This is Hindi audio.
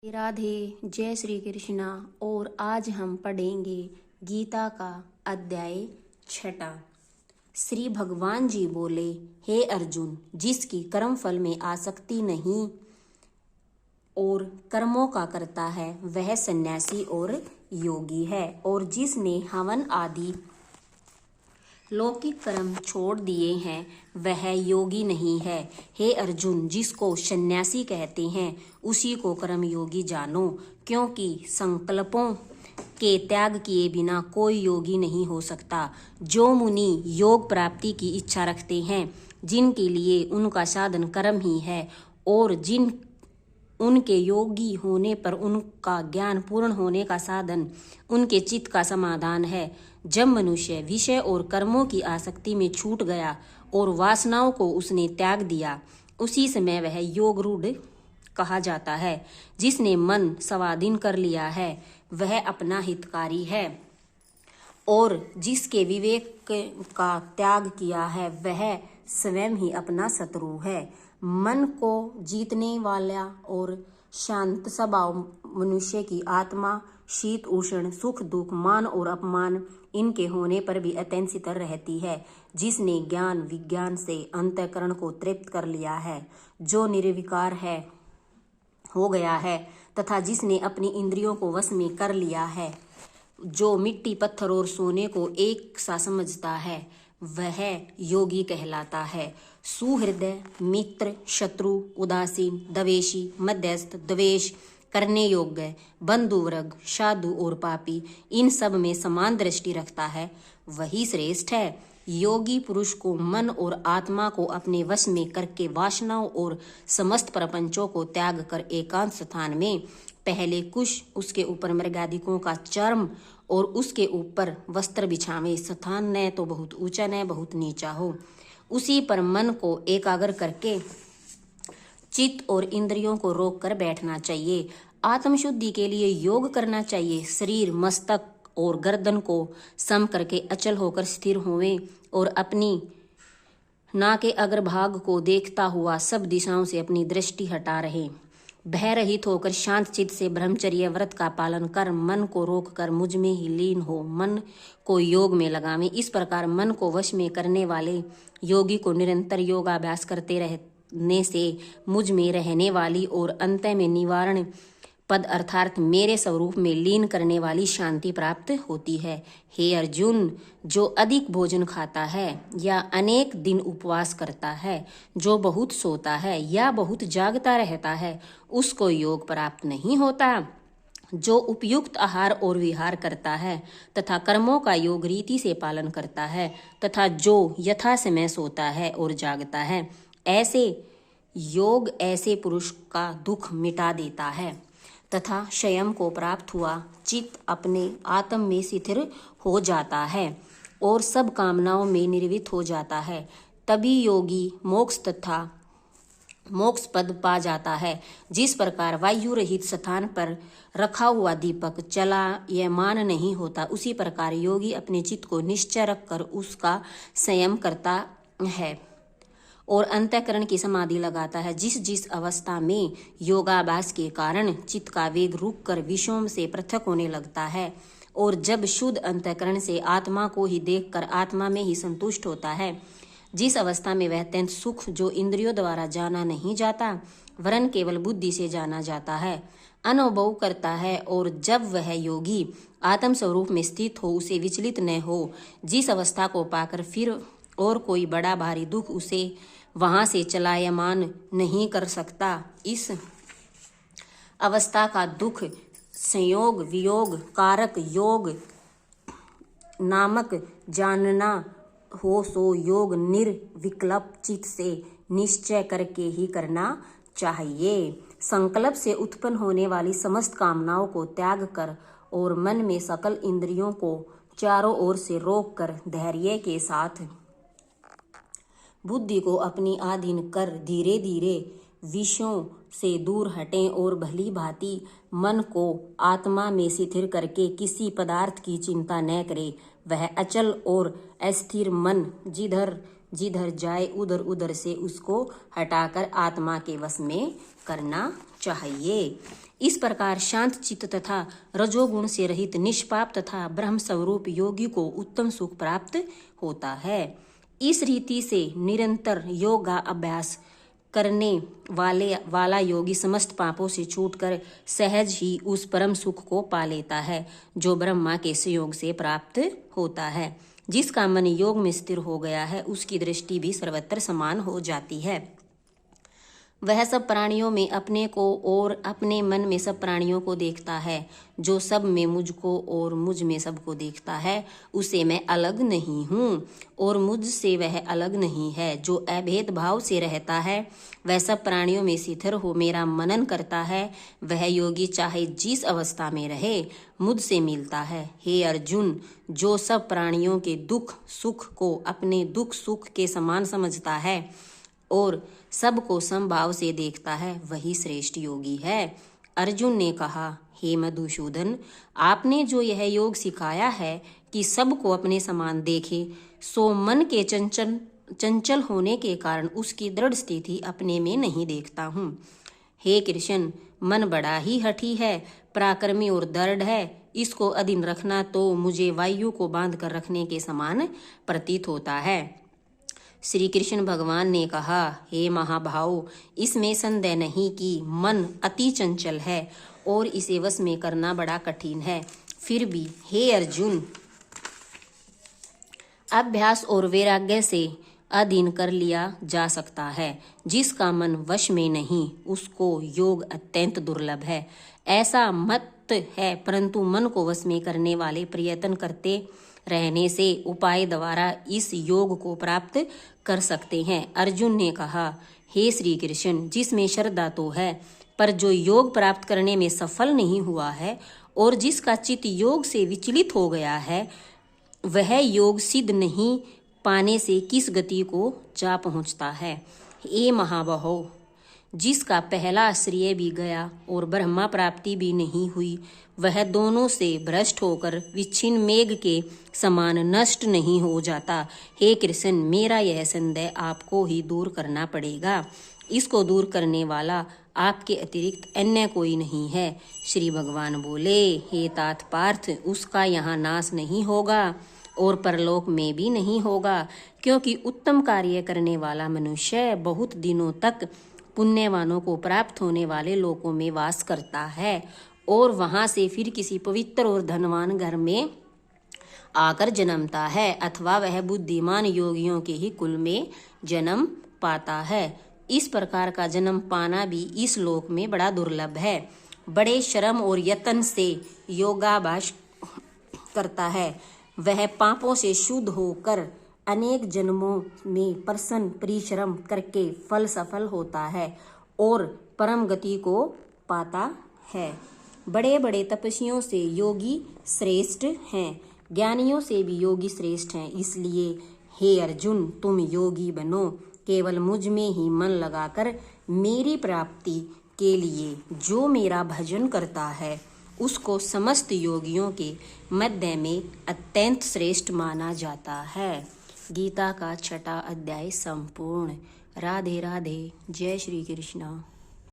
राधे, जय श्री कृष्णा। और आज हम पढ़ेंगे गीता का अध्याय 6। श्री भगवान जी बोले, हे अर्जुन, जिसकी कर्म फल में आसक्ति नहीं और कर्मों का करता है वह सन्यासी और योगी है। और जिसने हवन आदि लौकिक कर्म छोड़ दिए हैं वह योगी नहीं है। हे अर्जुन, जिसको सन्यासी कहते हैं उसी को कर्म योगी जानो, क्योंकि संकल्पों के त्याग किए बिना कोई योगी नहीं हो सकता। जो मुनि योग प्राप्ति की इच्छा रखते हैं, जिनके लिए उनका साधन कर्म ही है, और जिन उनके योगी होने पर उनका ज्ञान पूर्ण होने का साधन उनके चित्त का समाधान है। जब मनुष्य विषय और कर्मों की आसक्ति में छूट गया और वासनाओं को उसने त्याग दिया, उसी समय वह योग रूढ़ कहा जाता है। जिसने मन स्वाधीन कर लिया है वह अपना हितकारी है, और जिसके विवेक का त्याग किया है वह स्वयं ही अपना शत्रु है। मन को जीतने वाला और शांत स्वभाव मनुष्य की आत्मा शीत उष्ण, सुख दुख, मान और अपमान इनके होने पर भी अत्यंत शीतल रहती है। जिसने ज्ञान विज्ञान से अंतःकरण को तृप्त कर लिया है, जो निर्विकार है हो गया है, तथा जिसने अपनी इंद्रियों को वश में कर लिया है, जो मिट्टी पत्थर और सोने को एक सा समझता है, वह योगी कहलाता है। सुहृदय, मित्र, शत्रु, उदासीन, द्वेषी, मध्यस्थ, द्वेष करने योग्य, बंधु वर्ग, साधु और पापी, इन सब में समान दृष्टि रखता है, वही श्रेष्ठ है। योगी पुरुष को मन और आत्मा को अपने वश में करके वासनाओं और समस्त प्रपंचों को त्याग कर एकांत स्थान में पहले कुश, उसके ऊपर मृगादिकों का चर्म और उसके ऊपर वस्त्र बिछावे। स्थान न तो बहुत ऊंचा न बहुत नीचा हो, उसी पर मन को एकाग्र करके चित्त और इंद्रियों को रोक कर बैठना चाहिए। आत्मशुद्धि के लिए योग करना चाहिए। शरीर, मस्तक और गर्दन को सम करके अचल होकर स्थिर होवें और अपनी नाक के अग्रभाग को देखता हुआ सब दिशाओं से अपनी दृष्टि हटा रहे। भय रहित होकर शांत चित्त से ब्रह्मचर्य व्रत का पालन कर मन को रोक कर मुझ में ही लीन हो मन को योग में लगावें। इस प्रकार मन को वश में करने वाले योगी को निरंतर योगाभ्यास करते रहने से मुझ में रहने वाली और अंत में निवारण पद अर्थात मेरे स्वरूप में लीन करने वाली शांति प्राप्त होती है। हे अर्जुन, जो अधिक भोजन खाता है या अनेक दिन उपवास करता है, जो बहुत सोता है या बहुत जागता रहता है, उसको योग प्राप्त नहीं होता। जो उपयुक्त आहार और विहार करता है तथा कर्मों का योग रीति से पालन करता है तथा जो यथा समय सोता है और जागता है, ऐसे योग ऐसे पुरुष का दुख मिटा देता है तथा स्वयं को प्राप्त हुआ चित्त अपने आत्म में स्थिर हो जाता है और सब कामनाओं में निर्वित हो जाता है। तभी योगी मोक्ष तथा मोक्ष पद पा जाता है। जिस प्रकार वायु रहित स्थान पर रखा हुआ दीपक चलायमान नहीं होता, उसी प्रकार योगी अपने चित्त को निश्चय रखकर उसका संयम करता है और अंतःकरण की समाधि लगाता है। जिस जिस अवस्था में योगाभ्यास के कारण चित्त का वेग रुक कर विषयों से पृथक होने लगता है और जब शुद्ध अंतःकरण से आत्मा को ही देखकर आत्मा में ही संतुष्ट होता है, जिस अवस्था में वह अत्यंत सुख जो इंद्रियों द्वारा जाना नहीं जाता वरन केवल बुद्धि से जाना जाता है, अनुभव करता है, और जब वह योगी आत्म स्वरूप में स्थित हो, उसे विचलित न हो, जिस अवस्था को पाकर फिर और कोई बड़ा भारी दुख उसे वहां से चलायमान नहीं कर सकता, इस अवस्था का दुख संयोग वियोग कारक योग नामक जानना हो, सो योग निर्विकल्प चित्त से निश्चय करके ही करना चाहिए। संकल्प से उत्पन्न होने वाली समस्त कामनाओं को त्याग कर और मन में सकल इंद्रियों को चारों ओर से रोक कर धैर्य के साथ बुद्धि को अपनी अधीन कर धीरे धीरे विषयों से दूर हटें और भली भांति मन को आत्मा में स्थिर करके किसी पदार्थ की चिंता न करे। वह अचल और अस्थिर मन जिधर जिधर जाए उधर उधर से उसको हटाकर आत्मा के वश में करना चाहिए। इस प्रकार शांत चित्त तथा रजोगुण से रहित निष्पाप तथा ब्रह्म स्वरूप योगी को उत्तम सुख प्राप्त होता है। इस रीति से निरंतर योगा अभ्यास करने वाला योगी समस्त पापों से छूटकर सहज ही उस परम सुख को पा लेता है जो ब्रह्मा के संयोग से प्राप्त होता है। जिसका मन योग में स्थिर हो गया है उसकी दृष्टि भी सर्वत्र समान हो जाती है। वह सब प्राणियों में अपने को और अपने मन में सब प्राणियों को देखता है। जो सब में मुझको और मुझ में सबको देखता है उसे मैं अलग नहीं हूँ और मुझसे वह अलग नहीं है। जो अभेद भाव से रहता है वह सब प्राणियों में स्थिर हो मेरा मनन करता है। वह योगी चाहे जिस अवस्था में रहे मुझसे मिलता है। हे अर्जुन, जो सब प्राणियों के दुख सुख को अपने दुख सुख के समान समझता है और सबको समभाव से देखता है वही श्रेष्ठ योगी है। अर्जुन ने कहा, हे मधुसूदन, आपने जो यह योग सिखाया है कि सबको अपने समान देखे, सो मन के चंचल होने के कारण उसकी दृढ़ स्थिति अपने में नहीं देखता हूँ। हे कृष्ण, मन बड़ा ही हठी है, पराक्रमी और दृढ़ है। इसको अधीन रखना तो मुझे वायु को बांध कर रखने के समान प्रतीत होता है। श्री कृष्ण भगवान ने कहा, हे महाभाव, इसमें संदेह नहीं कि मन अति चंचल है और इसे वश में करना बड़ा कठिन है। फिर भी हे अर्जुन, अभ्यास और वैराग्य से अधीन कर लिया जा सकता है। जिसका मन वश में नहीं उसको योग अत्यंत दुर्लभ है। ऐसा मत है, परंतु मन को वश में करने वाले प्रयत्न करते रहने से उपाय द्वारा इस योग को प्राप्त कर सकते हैं। अर्जुन ने कहा, हे श्री कृष्ण, जिसमें श्रद्धा तो है पर जो योग प्राप्त करने में सफल नहीं हुआ है और जिसका चित्त योग से विचलित हो गया है वह योग सिद्ध नहीं पाने से किस गति को जा पहुंचता है। हे महाबाहो, जिसका पहला श्रेय भी गया और ब्रह्मा प्राप्ति भी नहीं हुई वह दोनों से भ्रष्ट होकर विच्छिन्न मेघ के समान नष्ट नहीं हो जाता। हे कृष्ण, मेरा यह संदेह आपको ही दूर करना पड़ेगा। इसको दूर करने वाला आपके अतिरिक्त अन्य कोई नहीं है। श्री भगवान बोले, हे तात पार्थ, उसका यहाँ नाश नहीं होगा और परलोक में भी नहीं होगा, क्योंकि उत्तम कार्य करने वाला मनुष्य बहुत दिनों तक पुण्यवानों को प्राप्त होने वाले लोकों में वास करता है और वहां से फिर किसी पवित्र और धनवान घर में आकर जन्मता है, अथवा वह बुद्धिमान योगियों के ही कुल में जन्म पाता है। इस प्रकार का जन्म पाना भी इस लोक में बड़ा दुर्लभ है। बड़े श्रम और यत्न से योगाभ्यास करता है वह पापों से शुद्ध होकर अनेक जन्मों में प्रसन्न परिश्रम करके फल सफल होता है और परम गति को पाता है। बड़े बड़े तपस्वियों से योगी श्रेष्ठ हैं, ज्ञानियों से भी योगी श्रेष्ठ हैं। इसलिए हे अर्जुन, तुम योगी बनो। केवल मुझ में ही मन लगाकर मेरी प्राप्ति के लिए जो मेरा भजन करता है उसको समस्त योगियों के मध्य में अत्यंत श्रेष्ठ माना जाता है। गीता का 6वां अध्याय संपूर्ण। राधे राधे। जय श्री कृष्ण।